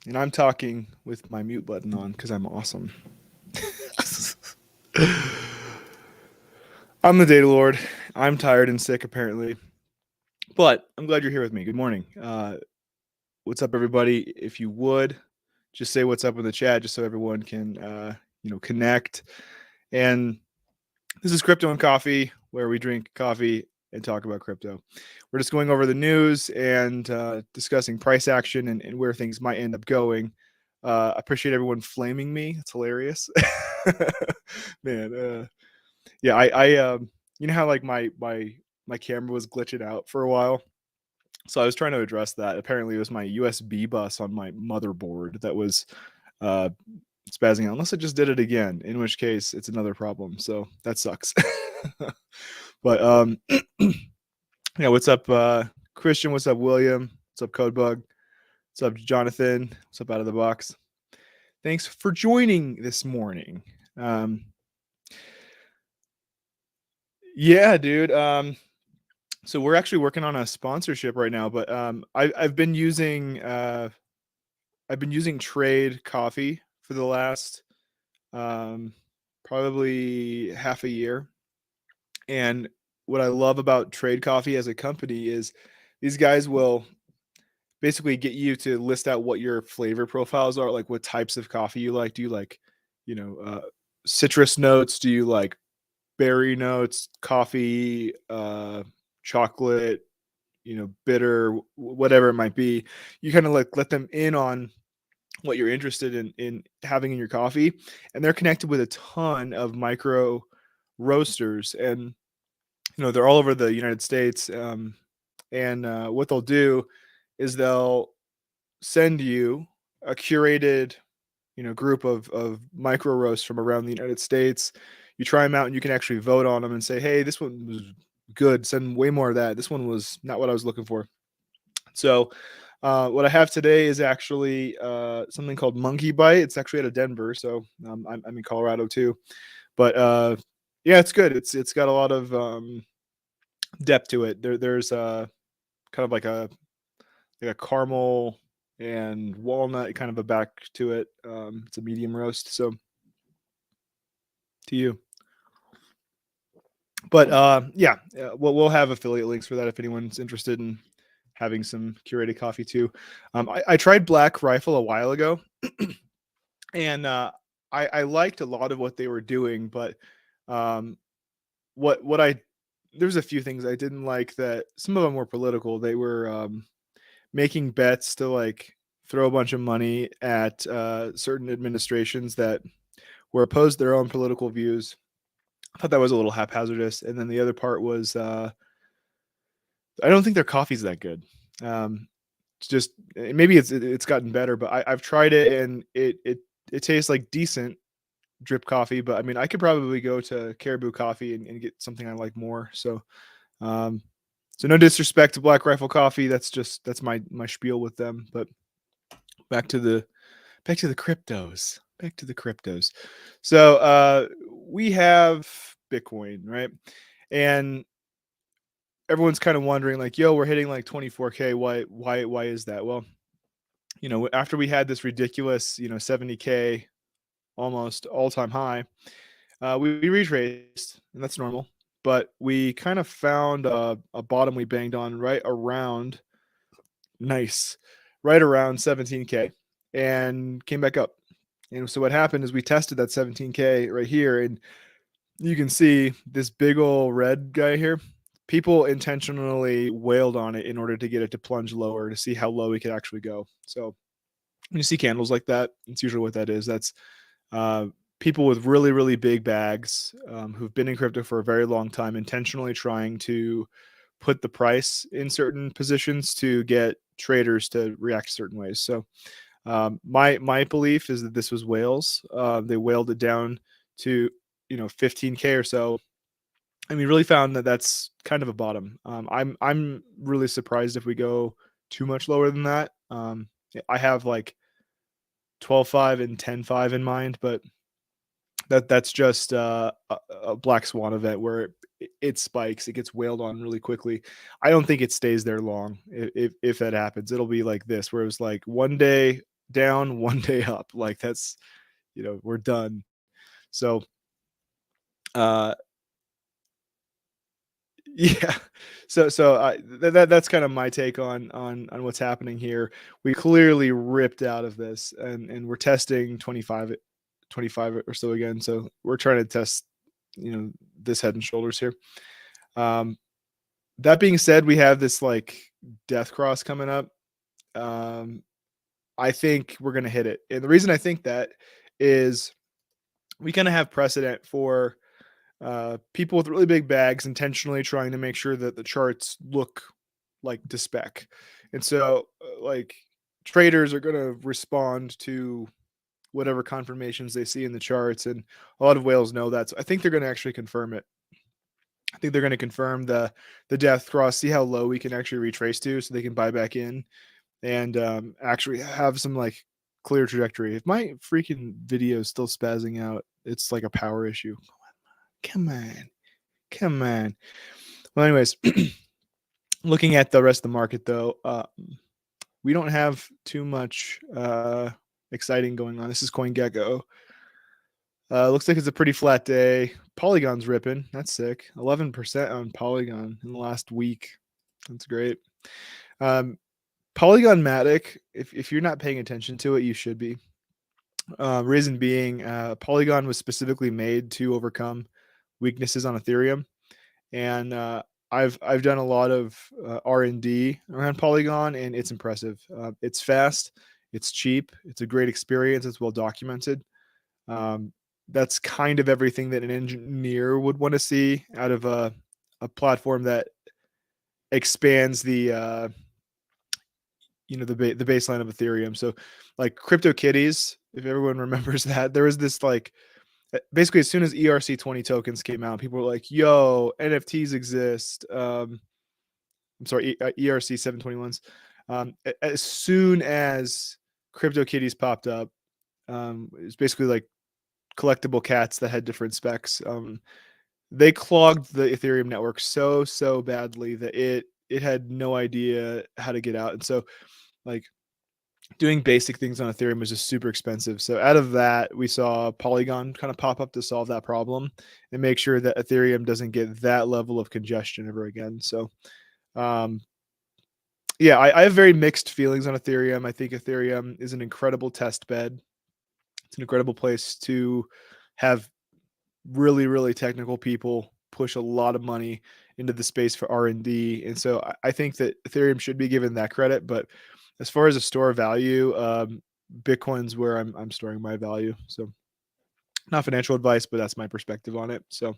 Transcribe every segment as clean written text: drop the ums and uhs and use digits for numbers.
And I'm talking with my mute button on because I'm awesome. I'm the Data Lord. I'm tired and sick, apparently. But I'm glad you're here with me. Good morning. What's up, everybody? If you would, just say what's up in the chat just so everyone can, connect. And this is Crypto and Coffee, where we drink coffee and talk about crypto. We're just going over the news and discussing price action and where things might end up going. I appreciate everyone flaming me. It's hilarious. Man, yeah, you know how like my camera was glitching out for a while? So I was trying to address that. Apparently, it was my USB bus on my motherboard that was uh, spazzing out, unless it just did it again, in which case it's another problem. So that sucks. But yeah, what's up, Christian? What's up, William? What's up, Codebug? What's up, Jonathan? What's up, Out of the Box? Thanks for joining this morning. Yeah, dude. So we're actually working on a sponsorship right now, but I've been using Trade Coffee for the last probably half a year. And what I love about Trade Coffee as a company is these guys will basically get you to list out what your flavor profiles are, like what types of coffee you like. Do you like, you know, citrus notes? Do you like berry notes, coffee, chocolate, bitter, whatever it might be? You kind of like let them in on what you're interested in having in your coffee, and they're connected with a ton of micro roasters, and they're all over the United States. And what they'll do is they'll send you a curated group of micro roasts from around the United States. You try them out and you can actually vote on them and say, hey, this one was good, send way more of that. This one was not what I was looking for. So what I have today is actually something called Monkey Bite. It's actually out of Denver, so I'm in Colorado too. But yeah, it's good. It's got a lot of depth to it. There's kind of like a caramel and walnut kind of a back to it. It's a medium roast. So to you. But yeah, we'll have affiliate links for that if anyone's interested in having some curated coffee too. I tried Black Rifle a while ago, and I liked a lot of what they were doing, but what I there's a few things I didn't like. That some of them were political. They were making bets to like throw a bunch of money at certain administrations that were opposed to their own political views. I thought that was a little haphazardous. And then the other part was I don't think their coffee's that good. It's just maybe it's gotten better, but I've tried it and it tastes like decent drip coffee. But I mean, I could probably go to Caribou Coffee and get something I like more. So so no disrespect to Black Rifle Coffee. That's my spiel with them. But back to the cryptos. Back to the cryptos. So we have Bitcoin, right? And everyone's kind of wondering, like, yo, we're hitting like 24K. Why is that? Well, after we had this ridiculous, 70K almost all-time high, we retraced, and that's normal. But we kind of found a bottom we banged on right around 17K and came back up. And so what happened is we tested that 17K right here, and you can see this big old red guy here. People intentionally wailed on it in order to get it to plunge lower to see how low we could actually go. So when you see candles like that, it's usually what that is. That's people with really, really big bags who've been in crypto for a very long time, intentionally trying to put the price in certain positions to get traders to react certain ways. So my belief is that this was whales. They whaled it down to 15K or so. And we really found that that's kind of a bottom. I'm really surprised if we go too much lower than that. I have like 12.5 and 10.5 in mind, but that's just a black swan event where it spikes, it gets whaled on really quickly. I don't think it stays there long. If that happens, it'll be like this, where it was like one day down, one day up. Like that's, we're done. So, uh, yeah. That's kind of my take on what's happening here. We clearly ripped out of this, and we're testing 25 or so again. So we're trying to test, this Head and Shoulders here. That being said, we have this like death cross coming up. I think we're gonna hit it, and the reason I think that is we kind of have precedent for people with really big bags intentionally trying to make sure that the charts look like to spec. And so, like, traders are going to respond to whatever confirmations they see in the charts. And a lot of whales know that. So I think they're going to actually confirm it. I think they're going to confirm the death cross, see how low we can actually retrace to so they can buy back in and actually have some like clear trajectory. If my freaking video is still spazzing out, it's like a power issue. Come on. Come on. Well, anyways, looking at the rest of the market, though, we don't have too much exciting going on. This is CoinGecko. Looks like it's a pretty flat day. Polygon's ripping. That's sick. 11% on Polygon in the last week. That's great. Polygon Matic, if you're not paying attention to it, you should be. Reason being, Polygon was specifically made to overcome weaknesses on Ethereum, and I've done a lot of R&D around Polygon, and it's impressive. It's fast, it's cheap, it's a great experience, it's well documented. That's kind of everything that an engineer would want to see out of a platform that expands the the baseline of Ethereum. So like CryptoKitties, if everyone remembers that, there was this like basically as soon as ERC20 tokens came out, people were like, yo, NFTs exist. I'm sorry, ERC 721s. As soon as CryptoKitties popped up, it was basically like collectible cats that had different specs. They clogged the Ethereum network so badly that it had no idea how to get out. And so like doing basic things on Ethereum was just super expensive. So out of that, we saw Polygon kind of pop up to solve that problem and make sure that Ethereum doesn't get that level of congestion ever again. So, yeah, I have very mixed feelings on Ethereum. I think Ethereum is an incredible test bed. It's an incredible place to have really technical people push a lot of money into the space for R&D. And so I think that Ethereum should be given that credit. But as far as a store of value, Bitcoin's where I'm storing my value. So not financial advice, but that's my perspective on it. So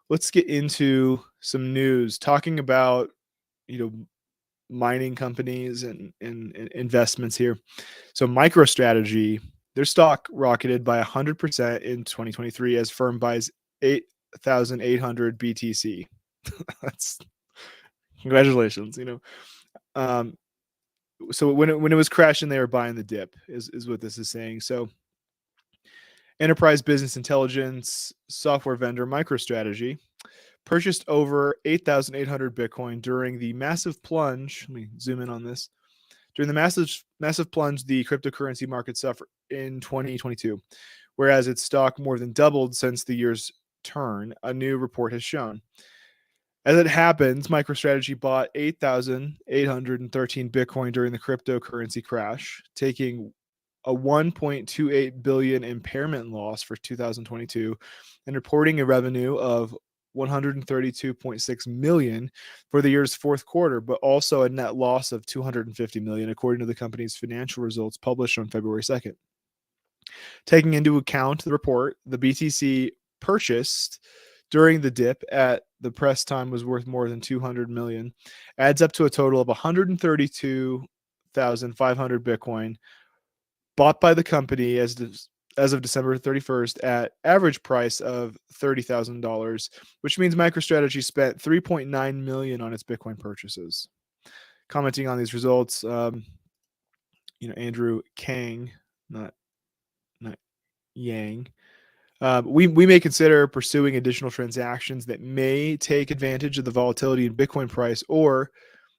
let's get into some news talking about, mining companies and investments here. So MicroStrategy, their stock rocketed by 100% in 2023 as firm buys 8,800 BTC. That's congratulations, so when it was crashing, they were buying the dip is what this is saying. So enterprise business intelligence software vendor MicroStrategy purchased over 8,800 Bitcoin during the massive plunge. Let me zoom in on this. During the massive plunge the cryptocurrency market suffered in 2022, whereas its stock more than doubled since the year's turn, a new report has shown. As it happens, MicroStrategy bought 8,813 Bitcoin during the cryptocurrency crash, taking a 1.28 billion impairment loss for 2022 and reporting a revenue of 132.6 million for the year's fourth quarter, but also a net loss of 250 million, according to the company's financial results published on February 2nd. Taking into account the report, the BTC purchased during the dip at the press time was worth more than 200 million, adds up to a total of 132,500 Bitcoin bought by the company as of December 31st at average price of $30,000, which means MicroStrategy spent 3.9 million on its Bitcoin purchases. Commenting on these results, Andrew Kang, not Yang. We may consider pursuing additional transactions that may take advantage of the volatility in Bitcoin price or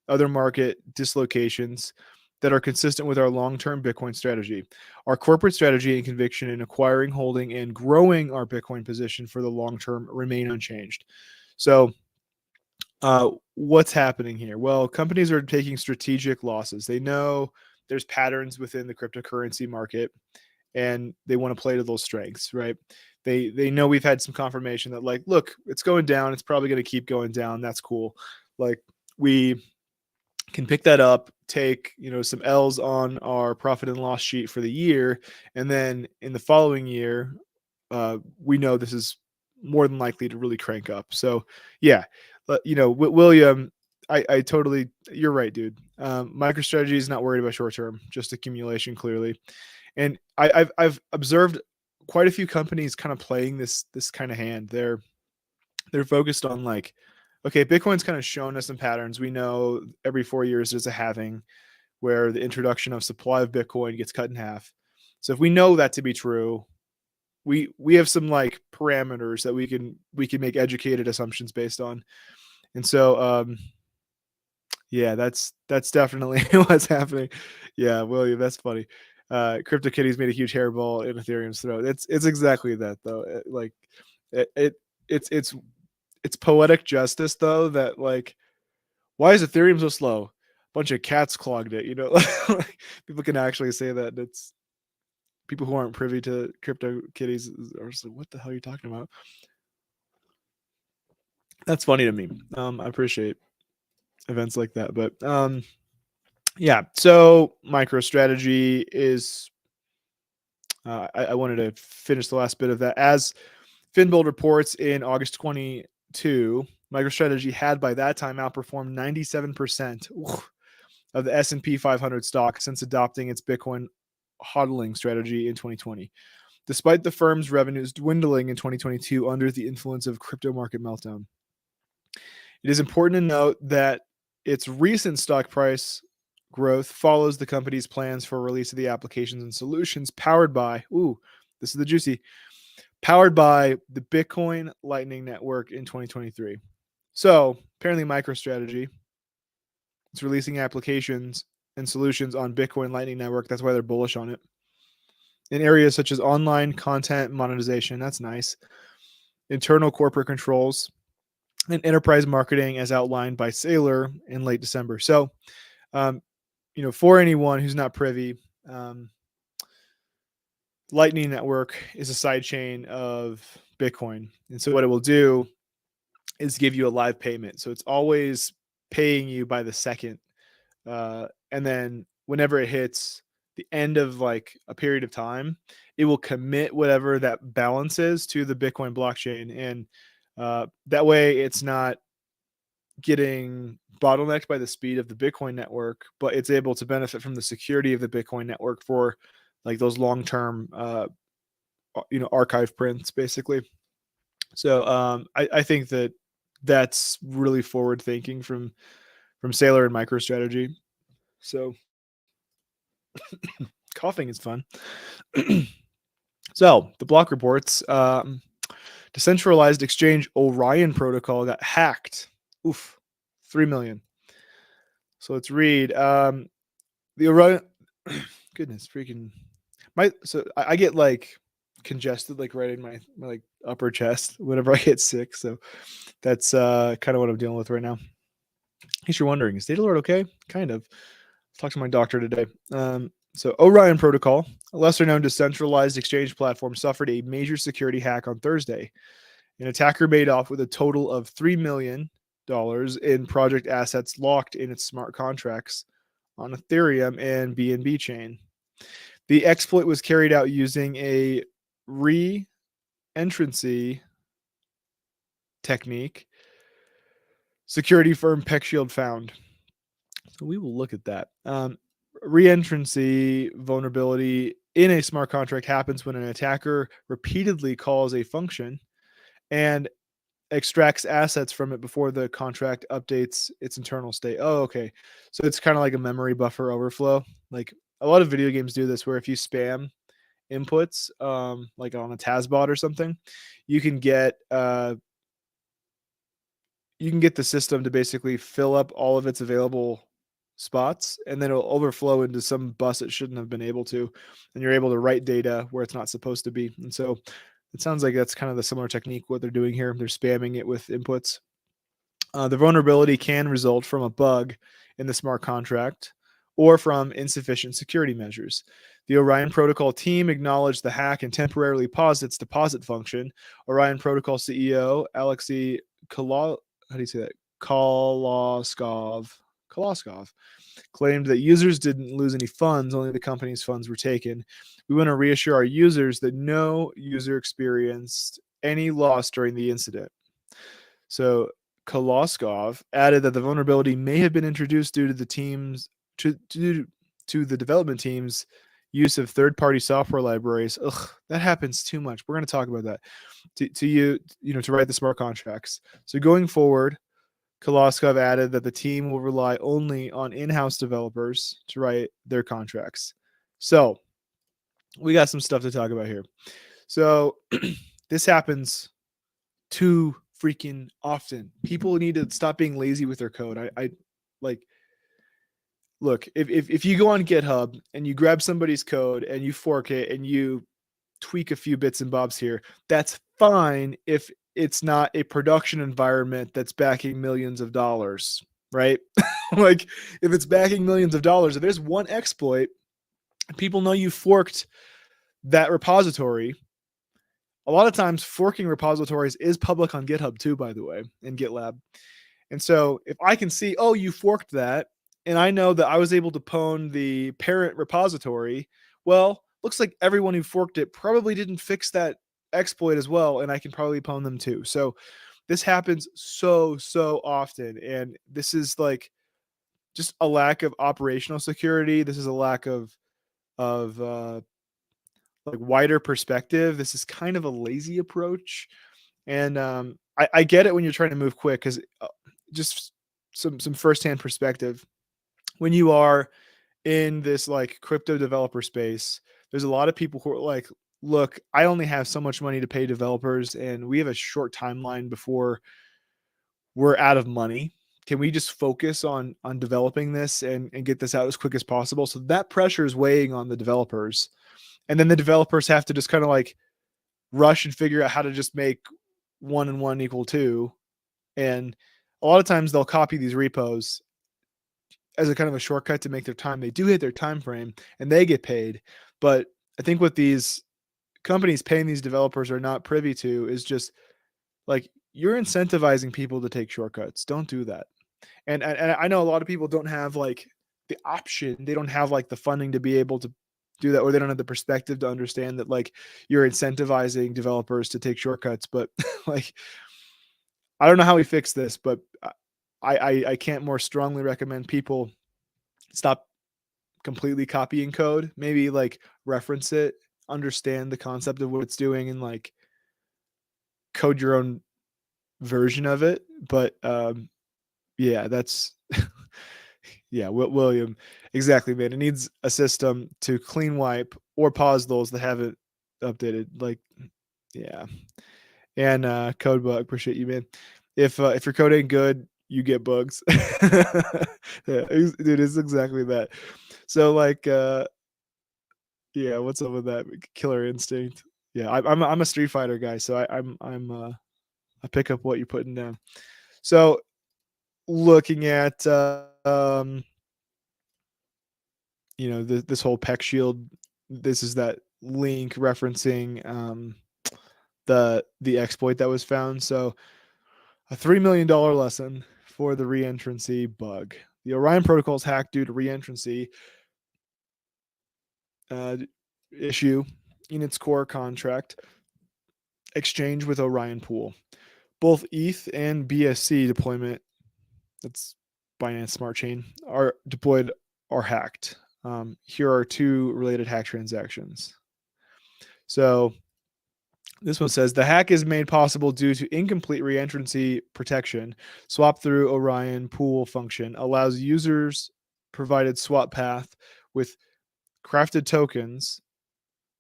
other market dislocations that are consistent with our long-term Bitcoin strategy. Our corporate strategy and conviction in acquiring, holding, and growing our Bitcoin position for the long term remain unchanged. So, what's happening here? Well, companies are taking strategic losses. They know there's patterns within the cryptocurrency market, and they want to play to those strengths, right? They know we've had some confirmation that, like, look, it's going down. It's probably going to keep going down. That's cool. Like, we can pick that up, take some L's on our profit and loss sheet for the year, and then in the following year, we know this is more than likely to really crank up. So yeah, William, I totally, you're right, dude. MicroStrategy is not worried about short term, just accumulation clearly, and I've observed quite a few companies kind of playing this kind of hand. They're focused on, like, okay, Bitcoin's kind of shown us some patterns. We know every 4 years there's a halving where the introduction of supply of Bitcoin gets cut in half. So if we know that to be true, we have some, like, parameters that we can make educated assumptions based on. And so yeah, that's definitely what's happening. Yeah, William, that's funny. CryptoKitties made a huge hairball in Ethereum's throat. It's exactly that, though. Like, it it's poetic justice, though, that, like, why is Ethereum so slow? A bunch of cats clogged it. Like, people can actually say that. And it's people who aren't privy to CryptoKitties are just like, what the hell are you talking about? That's funny to me. I appreciate events like that, but yeah. So MicroStrategy is. I wanted to finish the last bit of that. As Finbold reports, in August 22, MicroStrategy had by that time outperformed 97% of the S&P 500 stock since adopting its Bitcoin hodling strategy in 2020, despite the firm's revenues dwindling in 2022 under the influence of crypto market meltdown. It is important to note that its recent stock price growth follows the company's plans for release of the applications and solutions powered by, this is the juicy, powered by the Bitcoin Lightning Network in 2023. So apparently MicroStrategy is releasing applications and solutions on Bitcoin Lightning Network. That's why they're bullish on it. In areas such as online content monetization, that's nice, internal corporate controls, and enterprise marketing, as outlined by Saylor in late December. So, for anyone who's not privy, Lightning Network is a sidechain of Bitcoin. And so what it will do is give you a live payment. So it's always paying you by the second. And then whenever it hits the end of, like, a period of time, it will commit whatever that balance is to the Bitcoin blockchain. And that way it's not getting bottlenecked by the speed of the Bitcoin network, but it's able to benefit from the security of the Bitcoin network for, like, those long-term, archive prints, basically. So I think that that's really forward thinking from Saylor and MicroStrategy. So coughing is fun. So the block reports, decentralized exchange Orion protocol got hacked. Oof, 3 million. So let's read. The Orion, goodness, freaking I get, like, congested, like, right in my like upper chest whenever I get sick. So that's kind of what I'm dealing with right now. In case you're wondering, is Data Lord okay? Kind of. Talked to my doctor today. So Orion Protocol, a lesser-known decentralized exchange platform, suffered a major security hack on Thursday. An attacker made off with a total of $3 million in project assets locked in its smart contracts on Ethereum and BNB chain. The exploit was carried out using a re-entrancy technique security firm PeckShield found. So we will look at that. Re-entrancy vulnerability in a smart contract happens when an attacker repeatedly calls a function and extracts assets from it before the contract updates its internal state. Oh, okay. So it's kind of like a memory buffer overflow. Like, a lot of video games do this, where if you spam inputs, like on a TASBot or something, you can get the system to basically fill up all of its available spots, and then it'll overflow into some bus it shouldn't have been able to, and you're able to write data where it's not supposed to be. And so it sounds like that's kind of the similar technique what they're doing here. They're spamming it with inputs. The vulnerability can result from a bug in the smart contract or from insufficient security measures. The Orion Protocol team acknowledged the hack and temporarily paused its deposit function. Orion Protocol CEO Alexei Koloskov claimed that users didn't lose any funds, only the company's funds were taken. We want to reassure our users that no user experienced any loss during the incident. So Koloskov added that the vulnerability may have been introduced due to the development team's use of third-party software libraries. Ugh, that happens too much. We're going to talk about that. To write the smart contracts. So going forward, Koloskov added that the team will rely only on in-house developers to write their contracts. So we got some stuff to talk about here. So this happens too freaking often. People need to stop being lazy with their code. I like, look, if you go on GitHub and you grab somebody's code and you fork it and you tweak a few bits and bobs here, that's fine if it's not a production environment that's backing millions of dollars, right? Like if it's backing millions of dollars, if there's one exploit, people know you forked that repository. A lot of times forking repositories is public on GitHub too, by the way, in GitLab. And so if I can see, oh, you forked that, and I know that I was able to pwn the parent repository, well, looks like everyone who forked it probably didn't fix that exploit as well, and I can probably pwn them too. So this happens so often, and this is like just a lack of operational security. This is a lack of like wider perspective. This is kind of a lazy approach, and I get it when you're trying to move quick, because just some firsthand perspective. When you are in this like crypto developer space, there's a lot of people who are like, look, I only have so much money to pay developers, and we have a short timeline before we're out of money. Can we just focus on developing this and get this out as quick as possible? So that pressure is weighing on the developers. And then the developers have to just kind of like rush and figure out how to just make 1 and 1 equal 2. And a lot of times they'll copy these repos as a kind of a shortcut to make their time. They do hit their time frame and they get paid. But I think what these companies paying these developers are not privy to is just like, you're incentivizing people to take shortcuts. Don't do that. And I know a lot of people don't have like the option. They don't have like the funding to be able to do that, or they don't have the perspective to understand that like you're incentivizing developers to take shortcuts. But like, I don't know how we fix this, but I can't more strongly recommend people stop completely copying code. Maybe like reference it, understand the concept of what it's doing, and like code your own version of it. But yeah, that's yeah, William, exactly, man. It needs a system to clean wipe or pause those that haven't updated. Like, yeah. And Codebug, appreciate you, man. If your code ain't good, you get bugs. Yeah, dude, it's exactly that. So like, yeah, what's up with that killer instinct? Yeah, I'm a Street Fighter guy, so I pick up what you're putting down. So looking at this whole Peck Shield, this is that link referencing the exploit that was found. So a $3 million lesson for the reentrancy bug. The Orion protocol is hacked due to reentrancy issue in its core contract exchange with Orion Pool. Both ETH and BSC deployment, that's Binance Smart Chain, are deployed are hacked. Here are 2 related hack transactions. So this one says the hack is made possible due to incomplete reentrancy protection. Swap through Orion Pool function allows users provided swap path with crafted tokens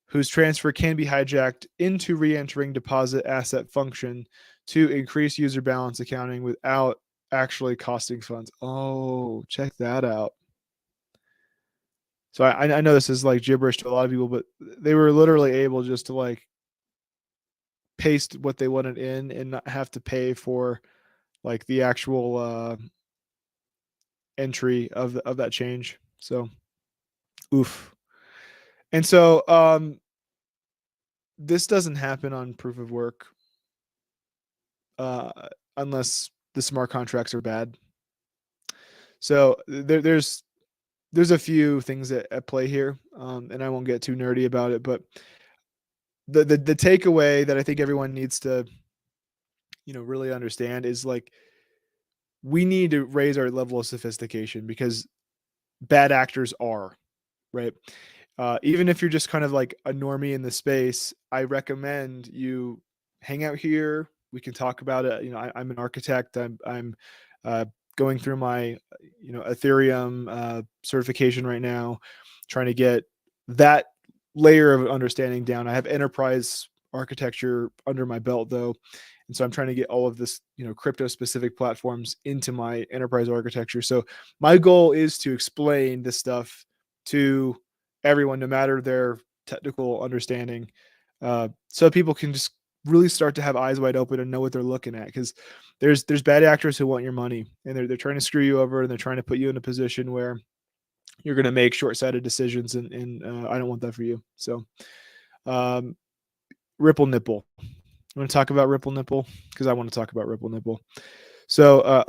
whose transfer can be hijacked into re-entering deposit asset function to increase user balance accounting without actually costing funds. Oh, check that out. So I know this is like gibberish to a lot of people, but they were literally able just to like paste what they wanted in and not have to pay for like the actual entry of that change. So oof. And so this doesn't happen on proof of work uh, unless the smart contracts are bad. So there's a few things at play here, and I won't get too nerdy about it, but the takeaway that I think everyone needs to really understand is like we need to raise our level of sophistication because bad actors are right. Even if you're just kind of like a normie in the space, I recommend you hang out here. We can talk about it. I'm an architect. I'm uh, going through my Ethereum certification right now, trying to get that layer of understanding down. I have enterprise architecture under my belt though, and so I'm trying to get all of this crypto specific platforms into my enterprise architecture. So my goal is to explain this stuff to everyone, no matter their technical understanding, so people can just really start to have eyes wide open and know what they're looking at. Because there's bad actors who want your money, and they're trying to screw you over, and they're trying to put you in a position where you're going to make short-sighted decisions, and I don't want that for you. So, um, Ripple Nipple. I'm going to talk about Ripple Nipple because I want to talk about Ripple Nipple. So,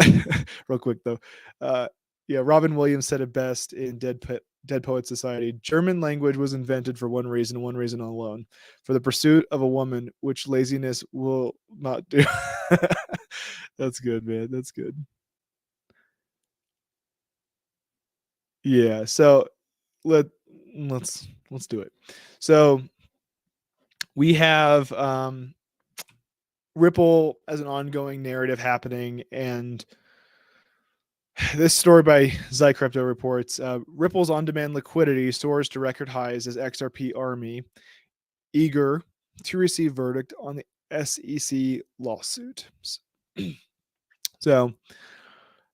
real quick though, yeah, Robin Williams said it best in Dead Poet Society. German language was invented for one reason alone: for the pursuit of a woman, which laziness will not do. That's good, man. That's good. Yeah. So let let's do it. So we have Ripple as an ongoing narrative happening, and this story by Crypto reports Ripple's on-demand liquidity soars to record highs as XRP army eager to receive verdict on the SEC lawsuit. So,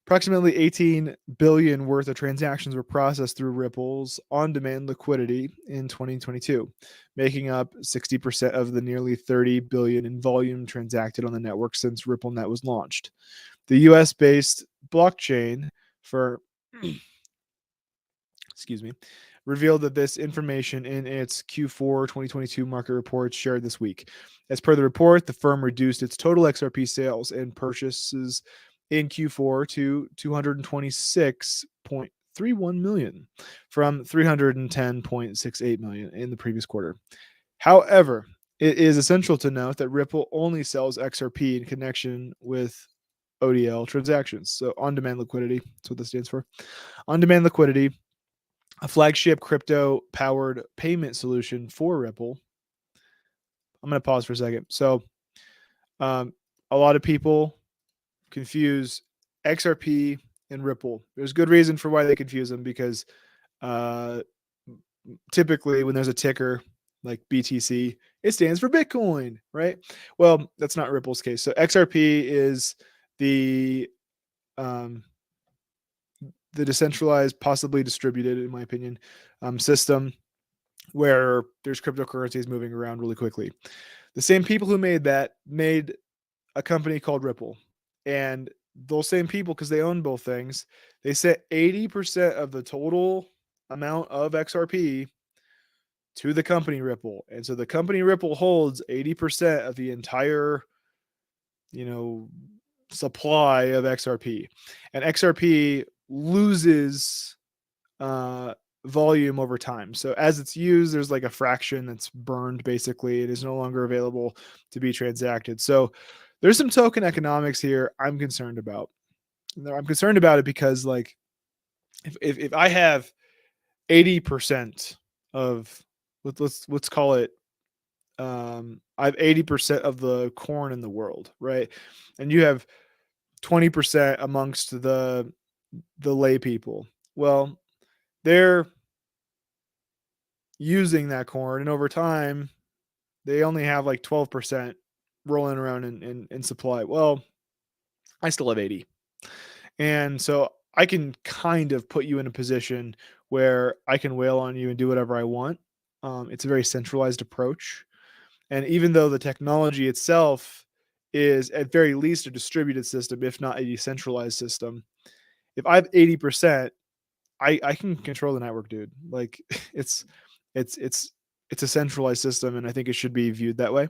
approximately 18 billion worth of transactions were processed through Ripple's on-demand liquidity in 2022, making up 60% of the nearly 30 billion in volume transacted on the network since RippleNet was launched. The US-based blockchain for excuse me, revealed that this information in its Q4 2022 market report shared this week. As per the report, the firm reduced its total XRP sales and purchases in Q4 to 226.31 million from 310.68 million in the previous quarter. However, it is essential to note that Ripple only sells XRP in connection with ODL transactions. So on demand liquidity, that's what this stands for. On demand liquidity, a flagship crypto powered payment solution for Ripple. I'm going to pause for a second. So, a lot of people confuse XRP and Ripple. There's good reason for why they confuse them because uh, typically when there's a ticker like BTC, it stands for Bitcoin, right? Well, that's not Ripple's case. So XRP is the um, the decentralized, possibly distributed, in my opinion, system where there's cryptocurrencies moving around really quickly. The same people who made that made a company called Ripple. And those same people, because they own both things, they set 80% of the total amount of XRP to the company Ripple. And so the company Ripple holds 80% of the entire, you know, supply of XRP. And XRP loses uh, volume over time. So as it's used, there's like a fraction that's burned basically. It is no longer available to be transacted. So there's some token economics here I'm concerned about. I'm concerned about it because like if I have 80% of let's call it I have 80% of the corn in the world, right? And you have 20% amongst the lay people. Well, they're using that corn, and over time they only have like 12% rolling around in supply. Well, I still have 80, and so I can kind of put you in a position where I can wail on you and do whatever I want. It's a very centralized approach. And even though the technology itself is at very least a distributed system, if not a decentralized system, if I have 80%, I can control the network, dude. Like it's it's it's it's a centralized system, and I think it should be viewed that way.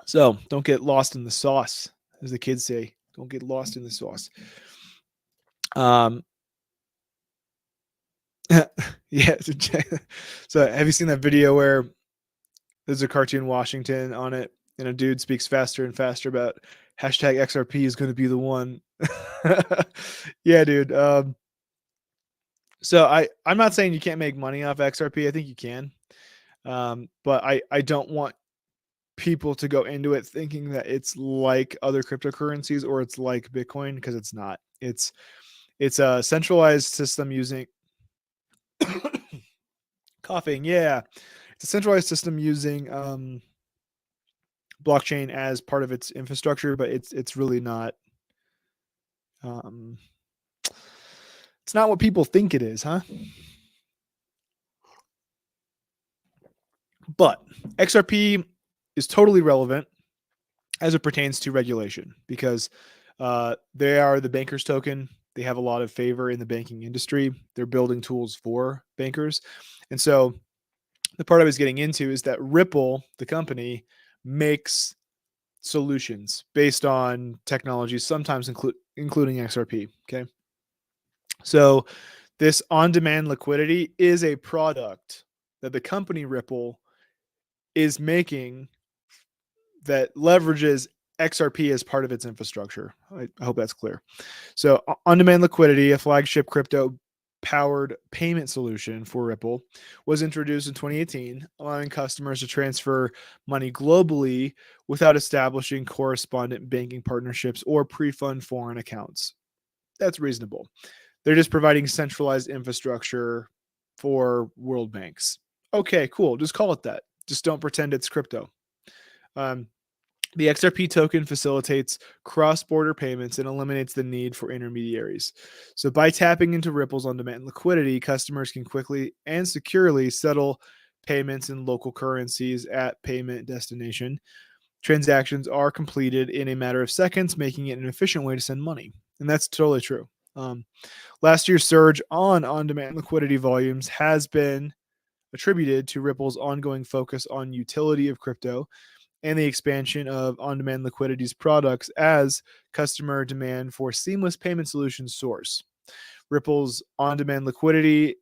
So don't get lost in the sauce, as the kids say. Don't get lost in the sauce. Um, yeah. So have you seen that video where there's a cartoon Washington on it, and a dude speaks faster and faster about hashtag XRP is going to be the one. Yeah, dude. So I'm not saying you can't make money off XRP. I think you can. But I don't want people to go into it thinking that it's like other cryptocurrencies or it's like Bitcoin, because it's not. It's a centralized system using coughing. Yeah, it's a centralized system using blockchain as part of its infrastructure, but it's really not. Um, it's not what people think it is, huh? But XRP is totally relevant as it pertains to regulation, because they are the banker's token. They have a lot of favor in the banking industry. They're building tools for bankers. And so the part I was getting into is that Ripple, the company, makes solutions based on technologies, sometimes including XRP. Okay. So this on demand liquidity is a product that the company Ripple is making that leverages XRP as part of its infrastructure. I hope that's clear. So, on demand liquidity, a flagship crypto powered payment solution for Ripple, was introduced in 2018, allowing customers to transfer money globally without establishing correspondent banking partnerships or pre fund foreign accounts. That's reasonable. They're just providing centralized infrastructure for world banks. Okay, cool. Just call it that. Just don't pretend it's crypto. Um, the XRP token facilitates cross-border payments and eliminates the need for intermediaries. So by tapping into Ripple's on-demand liquidity, customers can quickly and securely settle payments in local currencies at payment destination. Transactions are completed in a matter of seconds, making it an efficient way to send money. And that's totally true. Um, Last year's surge on-demand liquidity volumes has been attributed to Ripple's ongoing focus on utility of crypto and the expansion of on-demand liquidity's products as customer demand for seamless payment solutions soars. Ripple's on-demand liquidity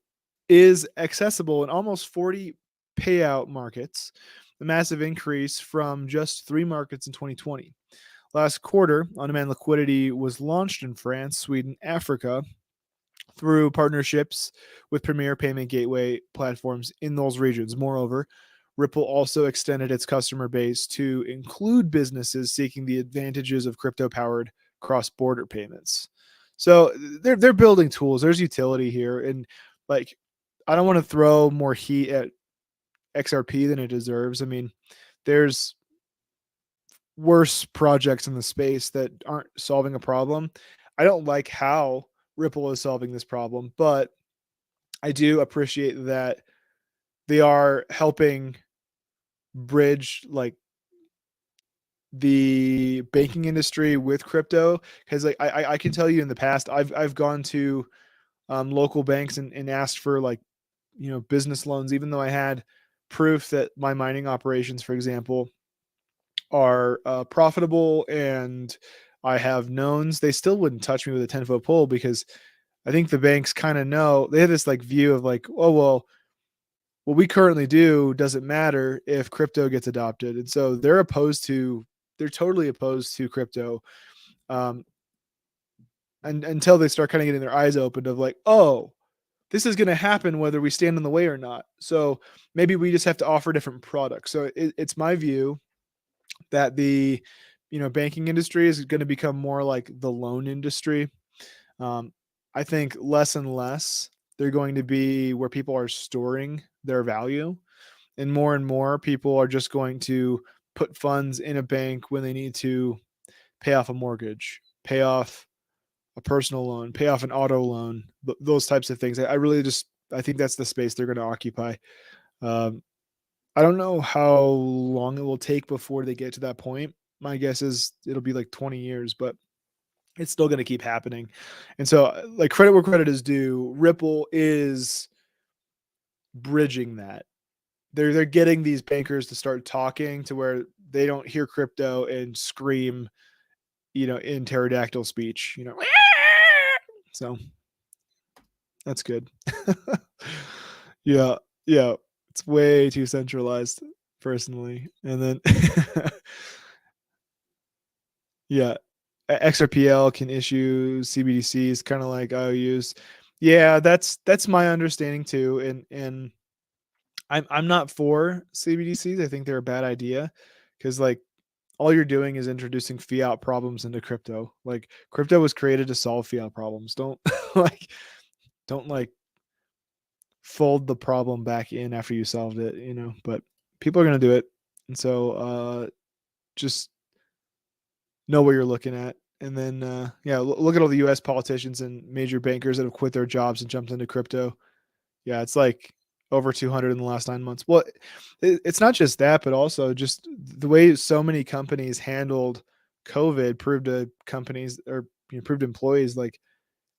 is accessible in almost 40 payout markets, a massive increase from just 3 markets in 2020. Last quarter, on-demand liquidity was launched in France, Sweden, Africa, through partnerships with premier payment gateway platforms in those regions. Moreover, Ripple also extended its customer base to include businesses seeking the advantages of crypto-powered cross-border payments. So they're building tools. There's utility here, and like I don't want to throw more heat at XRP than it deserves. I mean, there's worse projects in the space that aren't solving a problem. I don't like how Ripple is solving this problem, but I do appreciate that they are helping bridge like the banking industry with crypto, because like I can tell you in the past I've gone to local banks and asked for like business loans, even though I had proof that my mining operations, for example, are profitable and I have knowns. They still wouldn't touch me with a 10-foot pole, because I think the banks kind of know, they have this like view of like, oh well, what we currently do doesn't matter if crypto gets adopted, and so they're totally opposed to crypto, um, and until they start kind of getting their eyes opened of like, oh, this is going to happen whether we stand in the way or not. So maybe we just have to offer different products. So it's my view that the banking industry is going to become more like the loan industry. Um, I think less and less they're going to be where people are storing their value, and more people are just going to put funds in a bank when they need to pay off a mortgage. pay off a personal loan, pay off an auto loan, those types of things. I really just I think that's the space they're going to occupy. Um, I don't know how long it will take before they get to that point. My guess is it'll be like 20 years, but it's still going to keep happening. And so, like, credit where credit is due, Ripple is bridging that. They're getting these bankers to start talking to where they don't hear crypto and scream, in pterodactyl speech. So that's good. Yeah, yeah. It's way too centralized, personally. And then yeah, XRPL can issue CBDCs kind of like IOUs. Yeah, that's my understanding too. And I'm not for CBDCs. I think they're a bad idea because, like, all you're doing is introducing fiat problems into crypto. Like, crypto was created to solve fiat problems. Don't like don't like fold the problem back in after you solved it. But people are gonna do it. And so just know what you're looking at. And then yeah, look at all the US politicians and major bankers that have quit their jobs and jumped into crypto. Yeah, it's like over 200 in the last 9 months. Well, it's not just that, but also just the way so many companies handled COVID proved to companies, or proved to employees, like,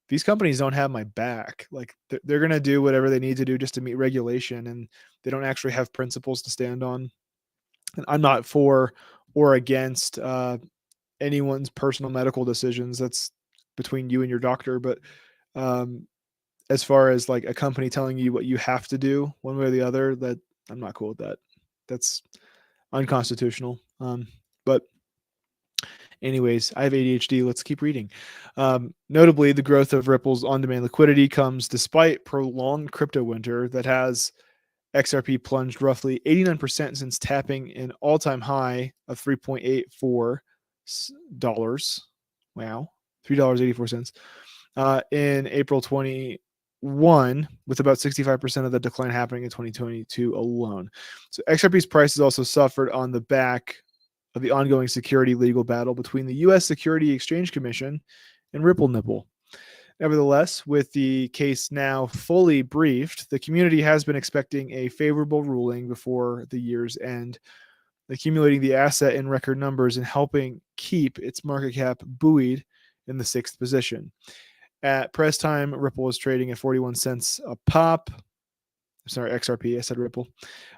these companies don't have my back. Like, they're going to do whatever they need to do just to meet regulation, and they don't actually have principles to stand on. And I'm not for or against anyone's personal medical decisions. That's between you and your doctor. But um, as far as like a company telling you what you have to do one way or the other, that I'm not cool with that. That's unconstitutional. But anyways, I have ADHD. Let's keep reading. Notably, the growth of Ripple's on-demand liquidity comes despite prolonged crypto winter that has XRP plunged roughly 89% since tapping an all-time high of $3.84. Wow, $3.84 in April 21, with about 65% of the decline happening in 2022 alone. So XRP's prices also suffered on the back of the ongoing security legal battle between the U.S. Security Exchange Commission and Ripple Nipple. Nevertheless, with the case now fully briefed, the community has been expecting a favorable ruling before the year's end, accumulating the asset in record numbers and helping keep its market cap buoyed in the 6th position. At press time, Ripple was trading at 41 cents a pop. Sorry, XRP. I said Ripple.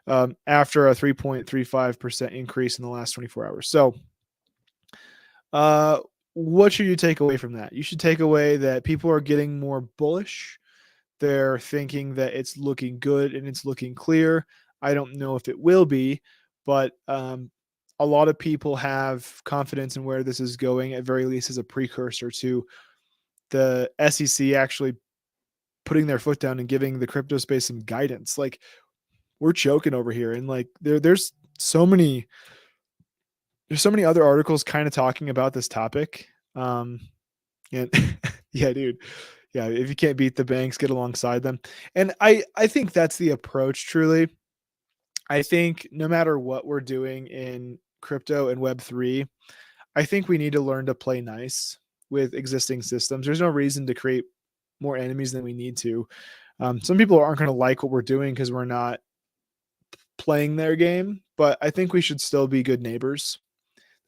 After a 3.35% increase in the last 24 hours. So, what should you take away from that? You should take away that people are getting more bullish. They're thinking that it's looking good and it's looking clear. I don't know if it will be, but a lot of people have confidence in where this is going, at very least as a precursor to the SEC actually putting their foot down and giving the crypto space some guidance. Like, we're choking over here, and like there's so many other articles kind of talking about this topic. And yeah, dude. Yeah, if you can't beat the banks, get alongside them. And I think that's the approach, truly. I think no matter what we're doing in crypto and Web3, I think we need to learn to play nice with existing systems. There's no reason to create more enemies than we need to. Some people aren't going to like what we're doing because we're not playing their game, but I think we should still be good neighbors.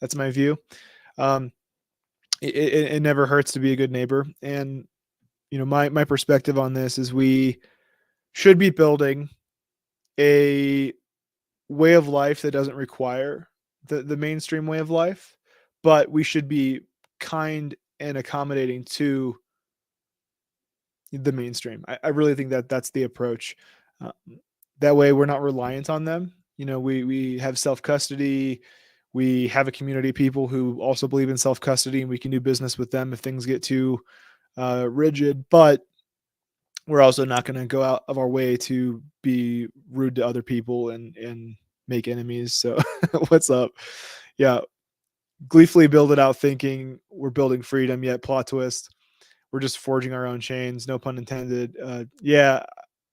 That's my view. Um, it never hurts to be a good neighbor. And, my perspective on this is we should be building a way of life that doesn't require the mainstream way of life, but we should be kind and accommodating to the mainstream. I really think that that's the approach. Uh, that way we're not reliant on them. We have self-custody. We have a community of people who also believe in self-custody, and we can do business with them if things get too rigid. But we're also not going to go out of our way to be rude to other people and make enemies. So what's up? Yeah. Gleefully build it out thinking we're building freedom, yet plot twist, we're just forging our own chains. No pun intended. Yeah,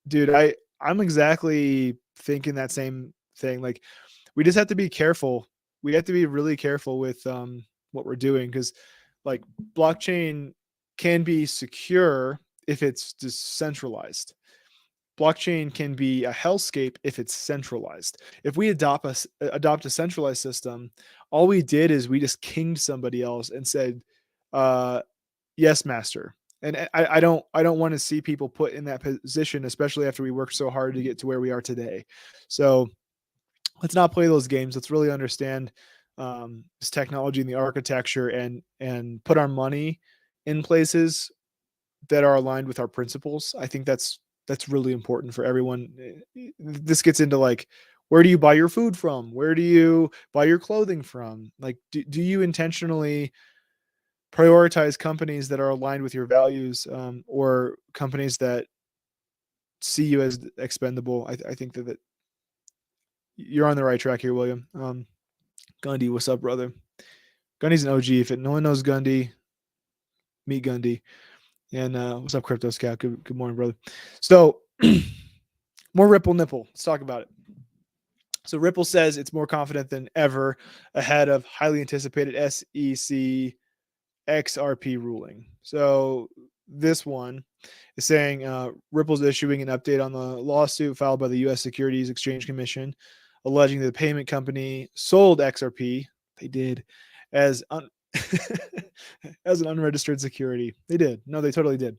dude, I'm exactly thinking that same thing. Like, we just have to be careful. We have to be really careful with what we're doing, because Like blockchain can be secure if it's decentralized. Blockchain can be a hellscape if it's centralized. If we adopt a centralized system, all we did is we just kinged somebody else and said, uh, "Yes, master." And I don't want to see people put in that position, especially after we worked so hard to get to where we are today. So let's not play those games. Let's really understand this technology and the architecture, and put our money in places that are aligned with our principles. I think that's really important for everyone. This gets into like, where do you buy your food from? Where do you buy your clothing from? Like, do you intentionally prioritize companies that are aligned with your values, or companies that see you as expendable? I think that you're on the right track here, William. Gundy, what's up, brother? Gundy's an OG. If no one knows Gundy, meet Gundy. And what's up, Crypto Scout? Good morning, brother. So more Ripple nipple. Let's talk about it. So Ripple says it's more confident than ever ahead of highly anticipated SEC XRP ruling. So this one is saying Ripple's issuing an update on the lawsuit filed by the U.S. Securities Exchange Commission, alleging that the payment company sold XRP. They did as as an unregistered security. They did. No, they totally did.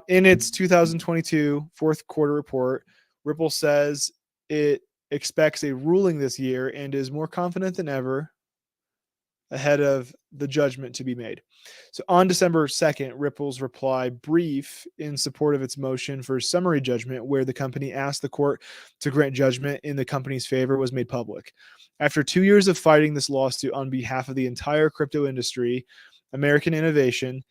In its 2022 fourth quarter report, Ripple says it expects a ruling this year and is more confident than ever ahead of the judgment to be made. So on December 2nd, Ripple's reply brief in support of its motion for summary judgment, where the company asked the court to grant judgment in the company's favor, was made public. After 2 years of fighting this lawsuit on behalf of the entire crypto industry, American innovation,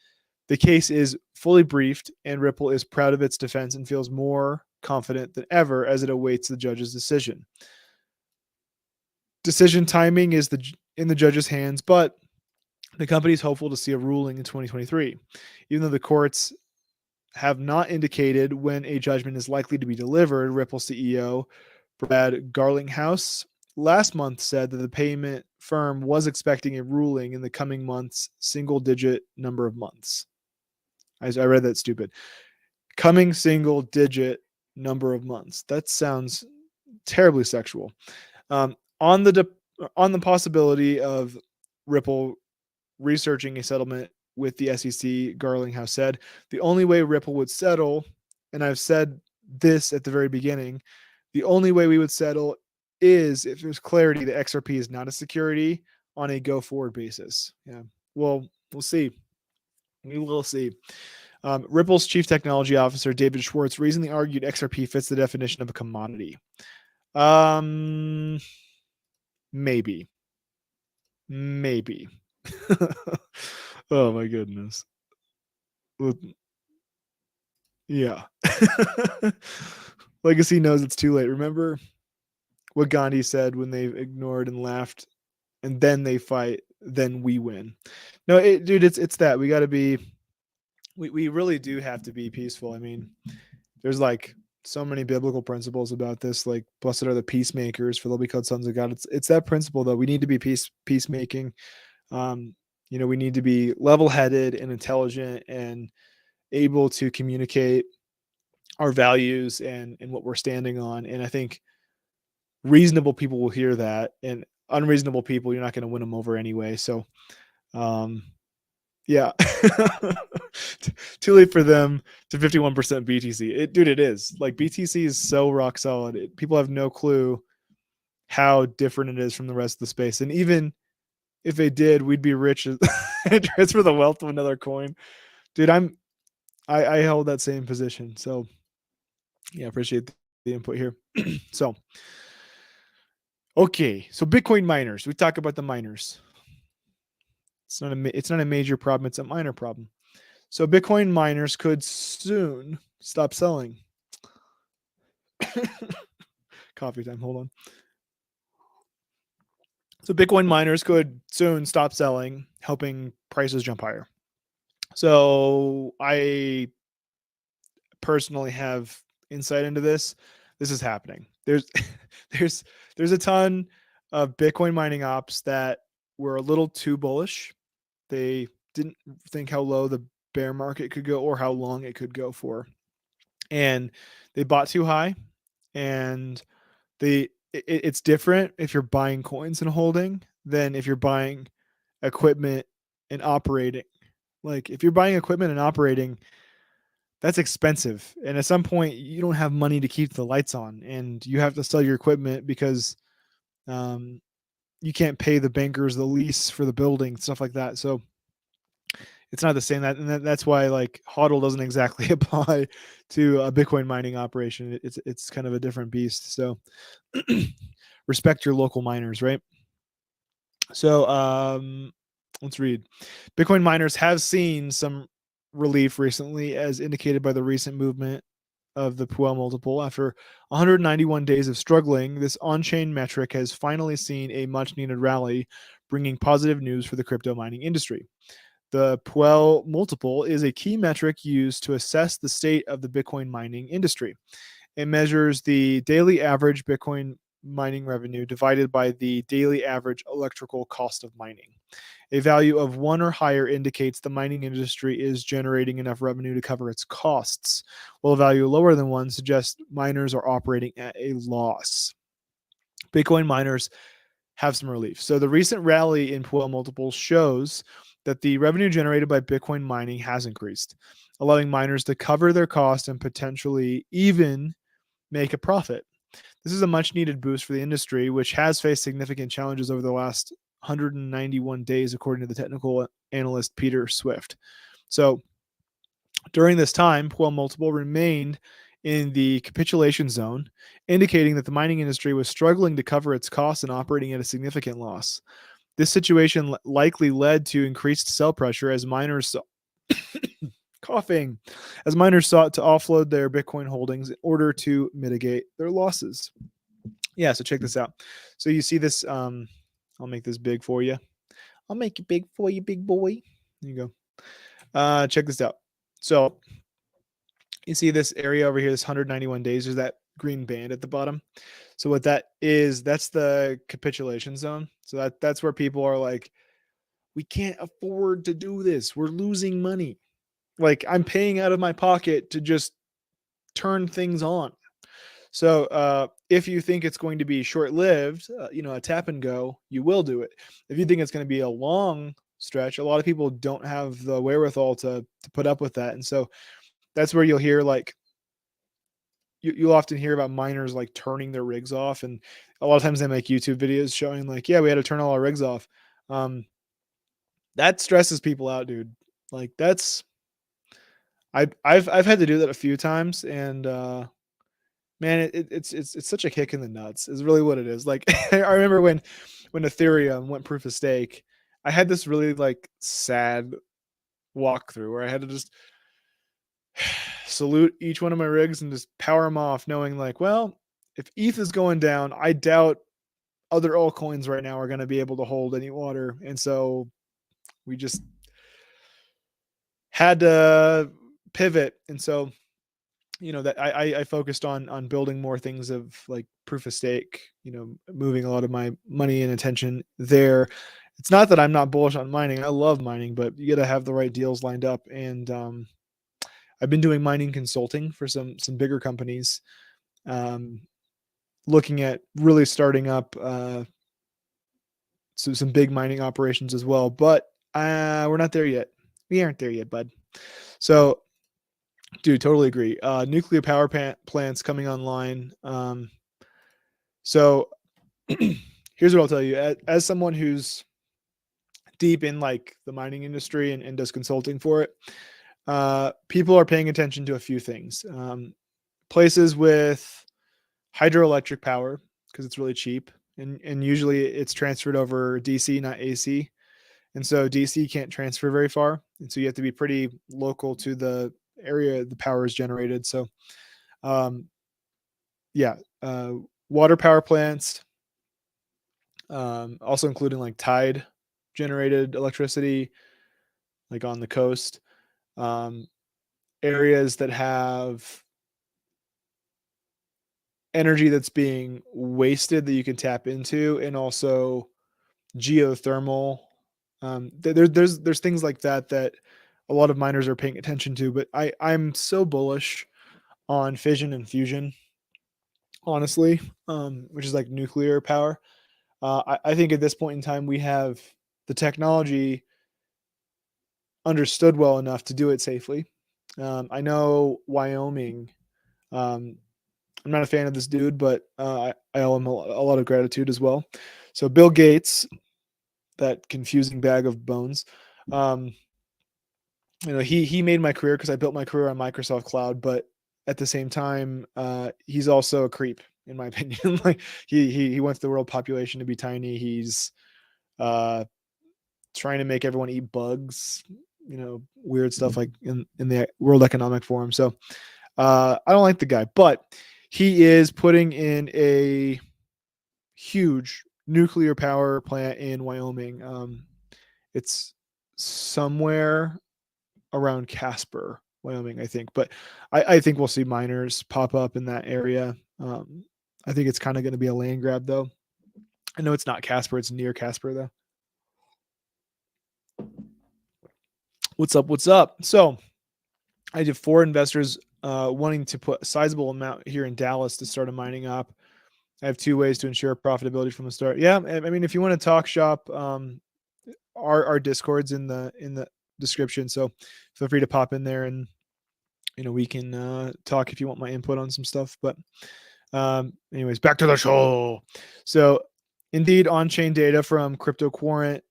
the case is fully briefed, and Ripple is proud of its defense and feels more confident than ever as it awaits the judge's decision. Decision timing is in the judge's hands, but the company is hopeful to see a ruling in 2023. Even though the courts have not indicated when a judgment is likely to be delivered, Ripple CEO Brad Garlinghouse last month said that the payment firm was expecting a ruling in the coming months, single-digit number of months. I read that stupid. Coming single-digit number of months. That sounds terribly sexual. On the possibility of Ripple researching a settlement with the SEC, Garlinghouse said, the only way Ripple would settle, and I've said this at the very beginning, the only way we would settle is if there's clarity that XRP is not a security on a go-forward basis. Yeah, well, we'll see. We will see. Ripple's chief technology officer, David Schwartz, recently argued XRP fits the definition of a commodity. Maybe. Oh my goodness. Yeah. Legacy knows it's too late. Remember what Gandhi said when they ignored and laughed, and then they fight, then we win. No, dude, it's that we got to be. We really do have to be peaceful. I mean, there's like so many biblical principles about this. Like, blessed are the peacemakers, for they'll be called sons of God. It's that principle though. We need to be peacemaking. We need to be level-headed and intelligent and able to communicate our values and what we're standing on. And I think reasonable people will hear that, and unreasonable people, you're not going to win them over anyway. So, yeah, too late for them to 51% BTC. Dude, it is like BTC is so rock solid. People have no clue how different it is from the rest of the space. And even if they did, we'd be rich and transfer the wealth to another coin. Dude, I held that same position. So yeah, appreciate the input here. So, okay. So Bitcoin miners, we talk about the miners. It's not a major problem. It's a minor problem. So Bitcoin miners could soon stop selling. Coffee time. Hold on. So Bitcoin miners could soon stop selling, helping prices jump higher. So I personally have insight into this. This is happening. There's a ton of Bitcoin mining ops that were a little too bullish. They didn't think how low the bear market could go or how long it could go for. And they bought too high, and it's different if you're buying coins and holding than if you're buying equipment and operating. Like if you're buying equipment and operating, that's expensive. And at some point you don't have money to keep the lights on and you have to sell your equipment because um, you can't pay the bankers the lease for the building, stuff like that. So it's not the same. That's why like HODL doesn't exactly apply to a Bitcoin mining operation. It's kind of a different beast. So respect your local miners, right? So let's read. Bitcoin miners have seen some relief recently, as indicated by the recent movement of the Puel multiple. After 191 days of struggling, this on-chain metric has finally seen a much-needed rally, bringing positive news for the crypto mining industry. The Puel multiple is a key metric used to assess the state of the Bitcoin mining industry. It measures the daily average Bitcoin mining revenue divided by the daily average electrical cost of mining. A value of 1 or higher indicates the mining industry is generating enough revenue to cover its costs, while a value lower than 1 suggests miners are operating at a loss. Bitcoin miners have some relief. So the recent rally in Puel multiples shows that the revenue generated by Bitcoin mining has increased, allowing miners to cover their cost and potentially even make a profit. This is a much needed boost for the industry, which has faced significant challenges over the last 191 days, according to the technical analyst Peter Swift. So during this time, Puel multiple remained in the capitulation zone, indicating that the mining industry was struggling to cover its costs and operating at a significant loss. This situation likely led to increased sell pressure as miners coughing as miners sought to offload their Bitcoin holdings in order to mitigate their losses. Yeah, so check this out. So you see this. I'll make this big for you. I'll make it big for you, big boy. There you go. Check this out. So you see this area over here, this 191 days. There's that green band at the bottom. So what that is, that's the capitulation zone. So that's where people are like, we can't afford to do this. We're losing money. Like I'm paying out of my pocket to just turn things on. So if you think it's going to be short-lived, a tap and go, you will do it. If you think it's going to be a long stretch, a lot of people don't have the wherewithal to put up with that. And so that's where you'll hear like you'll often hear about miners like turning their rigs off, and a lot of times they make YouTube videos showing like, yeah, we had to turn all our rigs off. That stresses people out, dude. Like that's I've had to do that a few times, and man, it's such a kick in the nuts. Is really what it is. Like I remember when Ethereum went proof of stake, I had this really like sad walkthrough where I had to just salute each one of my rigs and just power them off, knowing like, well, if ETH is going down, I doubt other altcoins right now are going to be able to hold any water, and so we just had to pivot. And so that I focused on building more things of like proof of stake, moving a lot of my money and attention there. It's not that I'm not bullish on mining. I love mining, but you got to have the right deals lined up. And I've been doing mining consulting for some bigger companies, looking at really starting up some big mining operations as well. But we're not there yet. We aren't there yet, bud. So dude, totally agree. Nuclear power plants coming online. So here's what I'll tell you. As someone who's deep in like the mining industry and does consulting for it, people are paying attention to a few things. Places with hydroelectric power, because it's really cheap. And usually it's transferred over DC, not AC. And so DC can't transfer very far. And so you have to be pretty local to the area the power is generated. So, yeah, water power plants, also including like tide generated electricity, like on the coast, areas that have energy that's being wasted that you can tap into, and also geothermal There's things like that that a lot of miners are paying attention to, but I'm so bullish on fission and fusion, honestly, which is like nuclear power. I think at this point in time we have the technology understood well enough to do it safely. I know Wyoming. Um, I'm not a fan of this dude, but I owe him a lot of gratitude as well. So Bill Gates, that confusing bag of bones. Um, he made my career because I built my career on Microsoft Cloud, but at the same time, he's also a creep in my opinion. Like he wants the world population to be tiny. He's uh, trying to make everyone eat bugs, weird stuff like in the World Economic Forum. So I don't like the guy, but he is putting in a huge nuclear power plant in Wyoming. It's somewhere around Casper, Wyoming, I think. But I think we'll see miners pop up in that area. I think it's kind of going to be a land grab, though. I know it's not Casper; it's near Casper, though. What's up? What's up? So I did 4 investors wanting to put a sizable amount here in Dallas to start a mining op. I have 2 ways to ensure profitability from the start. Yeah, I mean, if you want to talk shop, our Discord's in the description, so feel free to pop in there and we can talk if you want my input on some stuff. But anyways, back to the show. So indeed, on-chain data from CryptoQuant,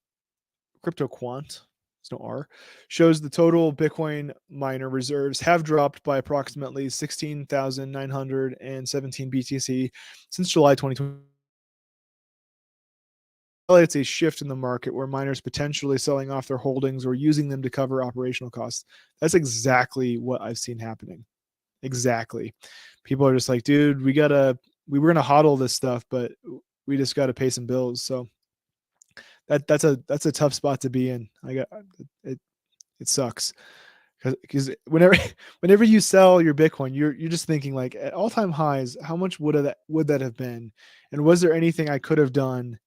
there's no R, shows the total Bitcoin miner reserves have dropped by approximately 16,917 BTC since July 2020. It's a shift in the market where miners potentially selling off their holdings or using them to cover operational costs. That's exactly what I've seen happening. Exactly. People are just like, dude, we were gonna hodl this stuff, but we just got to pay some bills. So that's a tough spot to be in. It sucks because whenever you sell your Bitcoin, you're just thinking like at all time highs, how much would that have been, and was there anything I could have done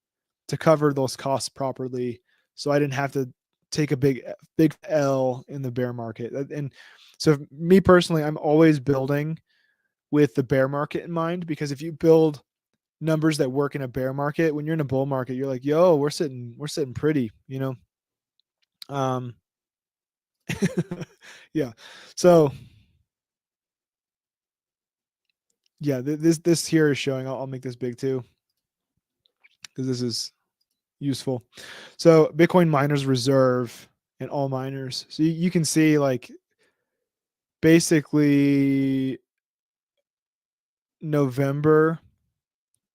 to cover those costs properly so I didn't have to take a big L in the bear market. And so me personally, I'm always building with the bear market in mind, because if you build numbers that work in a bear market, when you're in a bull market, you're like, yo, we're sitting pretty, um yeah. So yeah, this here is showing. I'll make this big too because this is useful. So Bitcoin miners reserve and all miners. So you can see like basically November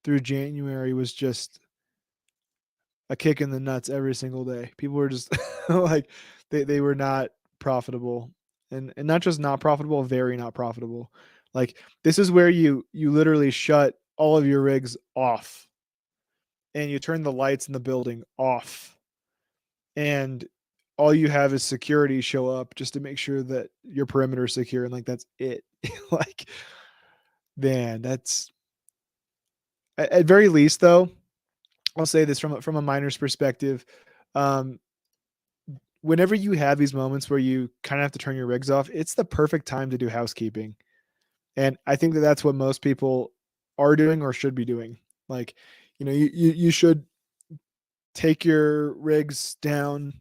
through January was just a kick in the nuts every single day. People were just like they were not profitable. And not just not profitable, very not profitable. Like this is where you literally shut all of your rigs off and you turn the lights in the building off, and all you have is security show up just to make sure that your perimeter is secure, and like that's it. Like, man, that's at very least though. I'll say this from a miner's perspective. Um, Whenever you have these moments where you kind of have to turn your rigs off, it's the perfect time to do housekeeping, and I think that that's what most people are doing or should be doing. Like, you should take your rigs down,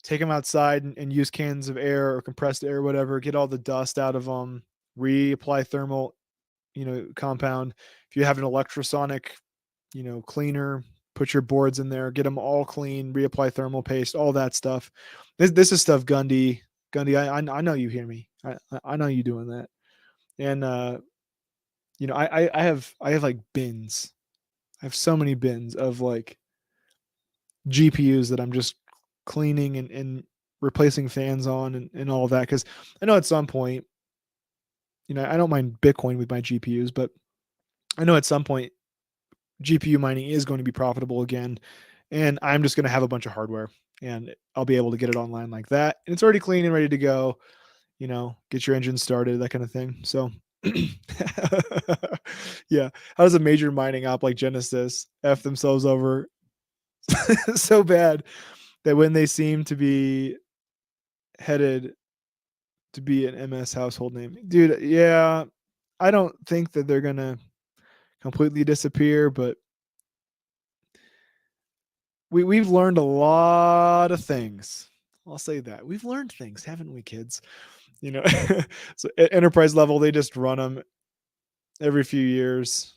take them outside and use cans of air or compressed air, whatever, get all the dust out of them, reapply thermal, compound. If you have an electrosonic, cleaner, put your boards in there, get them all clean, reapply thermal paste, all that stuff. This is stuff Gundy, I know you hear me. I know you doing that. And I have like bins. I have so many bins of like GPUs that I'm just cleaning and replacing fans on and all of that. Because I know at some point, I don't mind Bitcoin with my GPUs, but I know at some point GPU mining is going to be profitable again, and I'm just going to have a bunch of hardware and I'll be able to get it online like that. And it's already clean and ready to go. Get your engine started, that kind of thing. So yeah, how does a major mining app like Genesis F themselves over so bad that when they seem to be headed to be an MS household name, dude, yeah, I don't think that they're gonna completely disappear, but we've learned a lot of things. I'll say that we've learned things, haven't we, kids? You know, so at enterprise level, they just run them every few years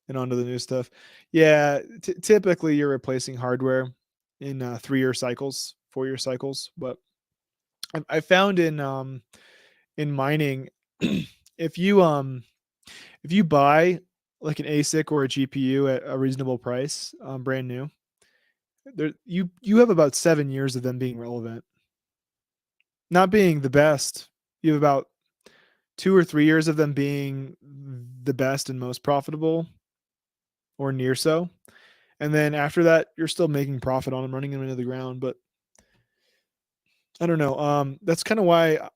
and onto the new stuff. Yeah, typically you're replacing hardware in 3-year cycles, 4-year cycles. But I found in mining, if you if you buy like an ASIC or a GPU at a reasonable price, brand new, there you have about 7 years of them being relevant. Not being the best, you have about 2 or 3 years of them being the best and most profitable, or near so. And then after that, you're still making profit on them, running them into the ground. But I don't know. That's kind of why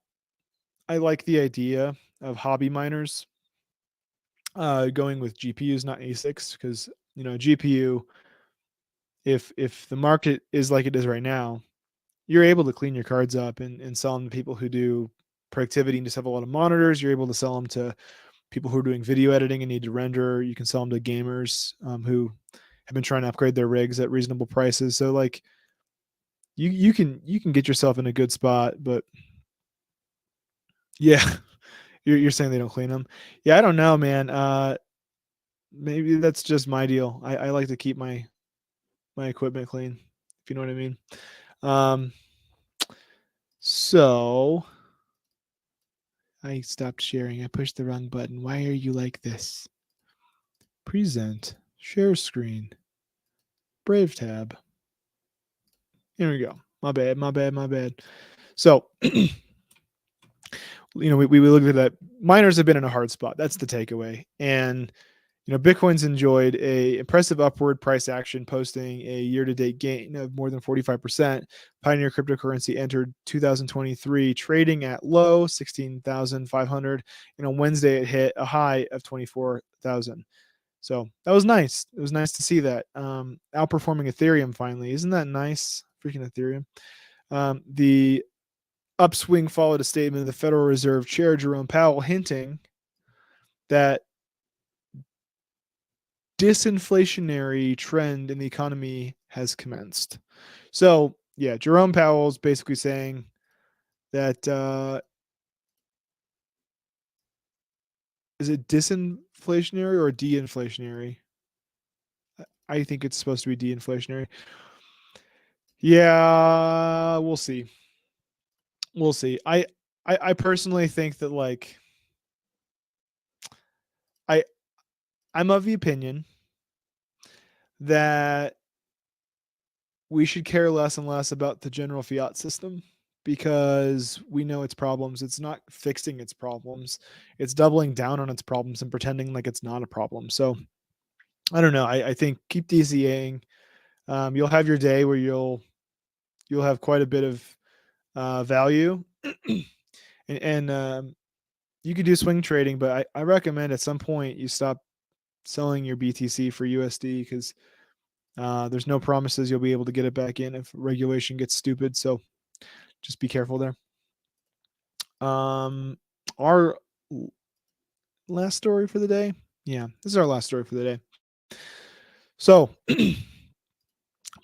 I like the idea of hobby miners going with GPUs, not ASICs, because GPU, if the market is like it is right now, you're able to clean your cards up and sell them to people who do productivity and just have a lot of monitors. You're able to sell them to people who are doing video editing and need to render. You can sell them to gamers who have been trying to upgrade their rigs at reasonable prices. So like you can get yourself in a good spot, but yeah, you're saying they don't clean them. Yeah, I don't know, man. Maybe that's just my deal. I like to keep my equipment clean, if you know what I mean. Um, so I stopped sharing. I pushed the wrong button. Why are you like this? Present, share screen, Brave tab. Here we go. My bad, my bad, my bad. So, we looked at that. Miners have been in a hard spot. That's the takeaway. And Bitcoin's enjoyed a impressive upward price action, posting a year-to-date gain of more than 45%. Pioneer cryptocurrency entered 2023 trading at low 16,500, and on Wednesday it hit a high of 24,000. So that was nice. It was nice to see that outperforming Ethereum finally. Isn't that nice? Freaking Ethereum. The upswing followed a statement of the Federal Reserve Chair Jerome Powell hinting that disinflationary trend in the economy has commenced. So yeah, Jerome Powell's basically saying that is it disinflationary or de-inflationary? I think it's supposed to be de-inflationary. Yeah, we'll see. We'll see. I personally think that like I I'm of the opinion that we should care less and less about the general fiat system because we know its problems. It's not fixing its problems. It's doubling down on its problems and pretending like it's not a problem. So I don't know. I think keep DCAing. You'll have your day where you'll have quite a bit of value, and you could do swing trading. But I recommend at some point you stop selling your BTC for USD because there's no promises you'll be able to get it back in if regulation gets stupid. So just be careful there. Our last story for the day. Yeah, this is our last story for the day. So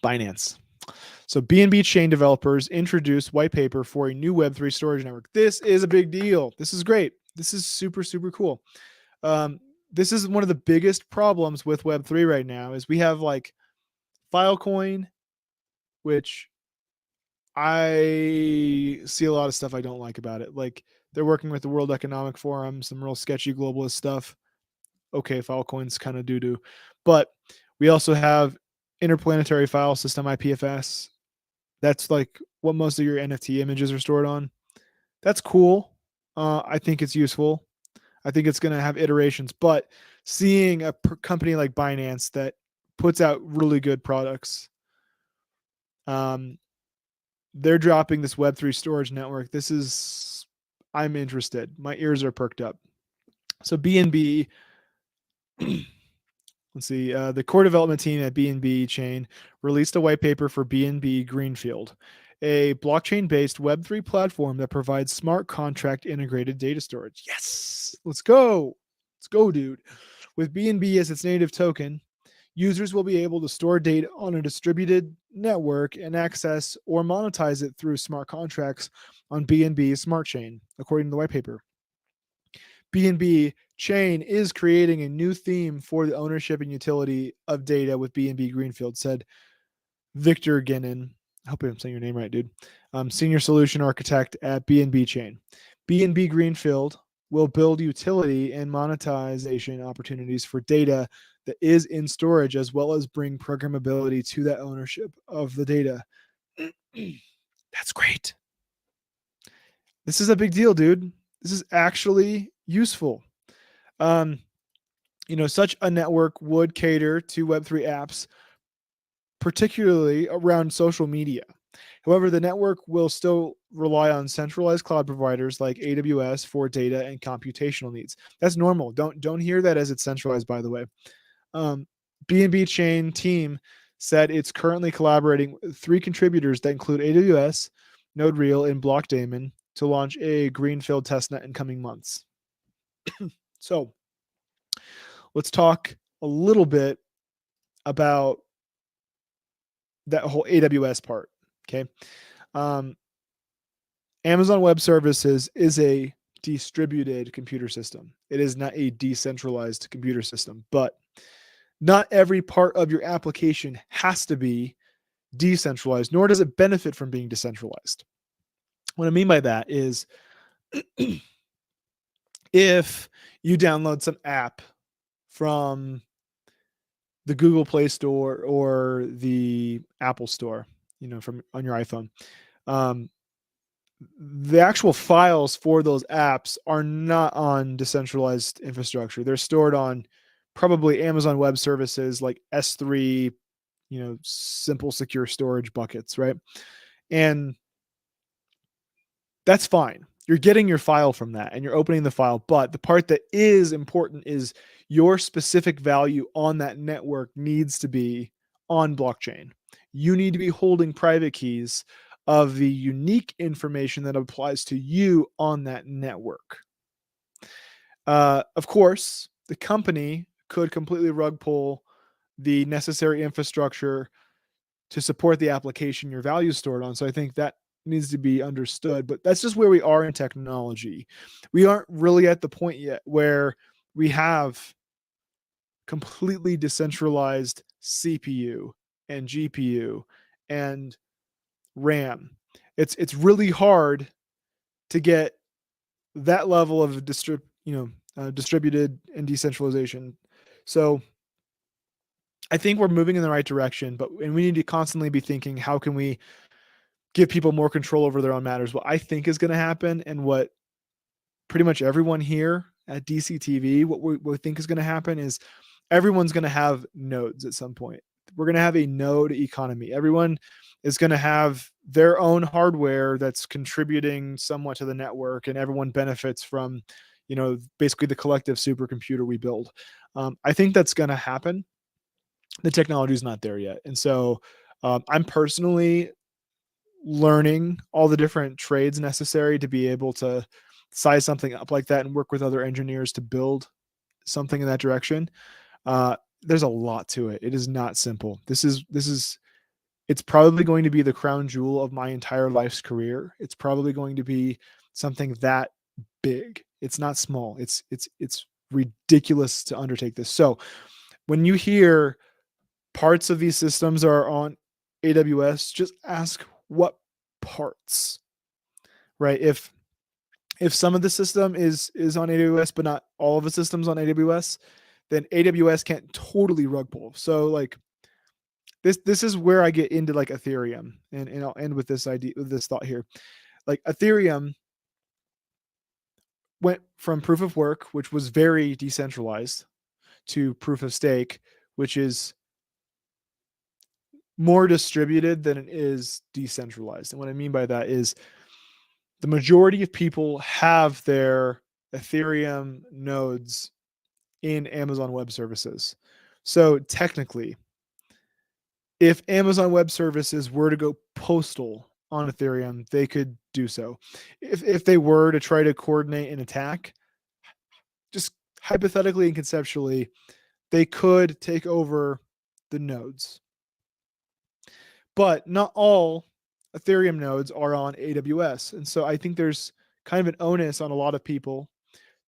Binance. So BNB chain developers introduce white paper for a new Web3 storage network. This is a big deal. This is great. This is super, super cool. This is one of the biggest problems with Web3 right now is we have like Filecoin, which I see a lot of stuff I don't like about it. Like they're working with the World Economic Forum, some real sketchy globalist stuff. Okay, Filecoin's kind of doo-doo. But we also have Interplanetary File System, IPFS. That's like what most of your NFT images are stored on. That's cool. I think it's useful. I think it's going to have iterations. But seeing a company like Binance that puts out really good products, they're dropping this Web3 storage network. I'm interested. My ears are perked up. So BNB let's see. The core development team at BNB Chain released a white paper for BNB Greenfield, a blockchain-based Web3 platform that provides smart contract integrated data storage. Yes, let's go. Let's go, dude. With BNB as its native token, users will be able to store data on a distributed network and access or monetize it through smart contracts on BNB Smart Chain, according to the white paper. BNB Chain is creating a new theme for the ownership and utility of data with BNB Greenfield, said Victor Genin. I hope I'm saying your name right, dude. Senior solution architect at BNB Chain. BNB Greenfield will build utility and monetization opportunities for data that is in storage, as well as bring programmability to that ownership of the data. That's great. This is a big deal, dude. This is actually useful. Such a network would cater to Web3 apps, particularly around social media. However, the network will still rely on centralized cloud providers like AWS for data and computational needs. That's normal. Don't hear that as it's centralized, by the way. BNB Chain team said it's currently collaborating with 3 contributors that include AWS, NodeReal, and Blockdaemon to launch a greenfield testnet in coming months. So let's talk a little bit about that whole AWS part. Okay. Amazon Web Services is a distributed computer system. It is not a decentralized computer system, but not every part of your application has to be decentralized, nor does it benefit from being decentralized. What I mean by that is if you download some app from the Google Play Store or the Apple Store, from on your iPhone, the actual files for those apps are not on decentralized infrastructure. They're stored on probably Amazon Web Services like S3, simple secure storage buckets, right? And that's fine. You're getting your file from that and you're opening the file. But the part that is important is your specific value on that network needs to be on blockchain. You need to be holding private keys of the unique information that applies to you on that network. Of course, the company could completely rug pull the necessary infrastructure to support the application your value is stored on. So I think that needs to be understood, but that's just where we are in technology. We aren't really at the point yet where we have completely decentralized CPU and GPU and RAM. It's really hard to get that level of distributed and decentralization. So I think we're moving in the right direction, and we need to constantly be thinking, how can we give people more control over their own matters? What I think is going to happen, and what pretty much everyone here at DCTV, what we think is going to happen, is everyone's going to have nodes at some point. We're going to have a node economy. Everyone is going to have their own hardware that's contributing somewhat to the network, and everyone benefits from, basically the collective supercomputer we build. I think that's going to happen. The technology is not there yet. And so I'm personally learning all the different trades necessary to be able to size something up like that and work with other engineers to build something in that direction. There's a lot to it. It is not simple. It's probably going to be the crown jewel of my entire life's career. It's probably going to be something that big. It's not small. It's ridiculous to undertake this. So when you hear parts of these systems are on AWS, just ask what parts, right? If some of the system is on AWS, but not all of the systems on AWS, then AWS can't totally rug pull. So like this is where I get into like Ethereum, and I'll end with this idea, with this thought here. Like Ethereum went from proof of work, which was very decentralized, to proof of stake, which is more distributed than it is decentralized. And what I mean by that is the majority of people have their Ethereum nodes in Amazon Web Services. So technically, if Amazon Web Services were to go postal on Ethereum, they could do so. If they were to try to coordinate an attack, just hypothetically and conceptually, they could take over the nodes. But not all Ethereum nodes are on AWS. And so I think there's kind of an onus on a lot of people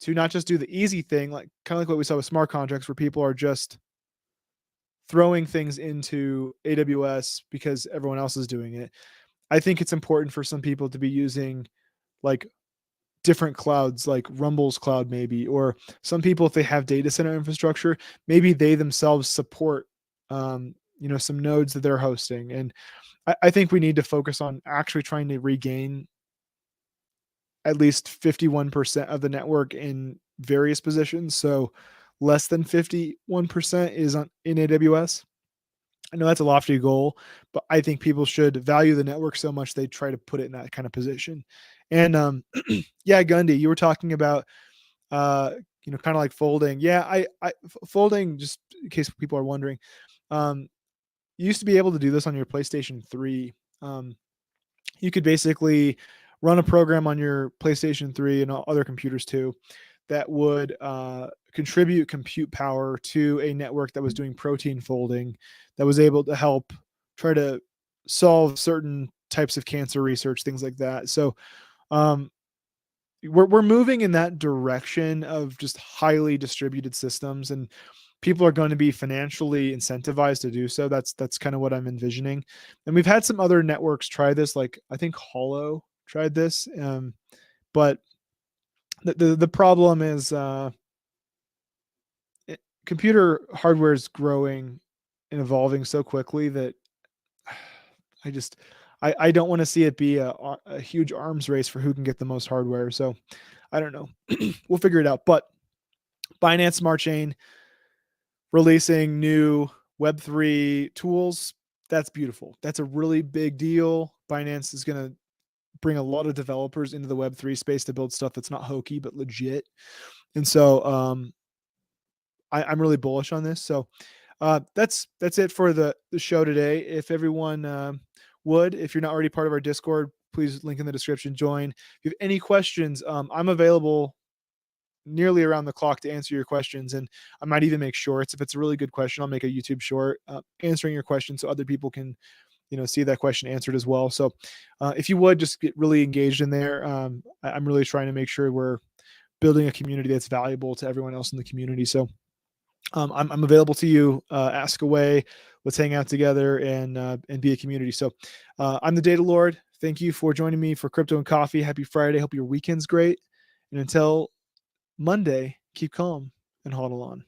to not just do the easy thing, like kind of like what we saw with smart contracts, where people are just throwing things into AWS because everyone else is doing it. I think it's important for some people to be using like different clouds, like Rumble's cloud, maybe, or some people, if they have data center infrastructure, maybe they themselves support, some nodes that they're hosting. And I think we need to focus on actually trying to regain at least 51% of the network in various positions. So less than 51% is in AWS. I know that's a lofty goal, but I think people should value the network so much they try to put it in that kind of position. And yeah, Gundy, you were talking about kind of like folding. Yeah, folding, just in case people are wondering, you used to be able to do this on your PlayStation 3. You could basically run a program on your PlayStation 3 and other computers too that would contribute compute power to a network that was doing protein folding, that was able to help try to solve certain types of cancer research, things like that. So we're moving in that direction of just highly distributed systems, and people are going to be financially incentivized to do so. That's kind of what I'm envisioning. And we've had some other networks try this, like I think Hollow tried this, but the problem is computer hardware is growing and evolving so quickly that I just I don't want to see it be a huge arms race for who can get the most hardware. So I don't know. We'll figure it out. But Binance Smart Chain releasing new Web3 tools, that's beautiful. That's a really big deal. Binance is going to bring a lot of developers into the Web3 space to build stuff that's not hokey but legit. And so I'm really bullish on this. So that's it for the show today. If everyone if you're not already part of our Discord, please link in the description, join. If you have any questions, I'm available nearly around the clock to answer your questions. And I might even make shorts. If it's a really good question, I'll make a YouTube short answering your question so other people can, see that question answered as well. So if you would just get really engaged in there, I'm really trying to make sure we're building a community that's valuable to everyone else in the community. So I'm available to you. Ask away. Let's hang out together and be a community. So I'm the Data Lord. Thank you for joining me for Crypto and Coffee. Happy Friday. Hope your weekend's great. And until Monday, keep calm and hodl on.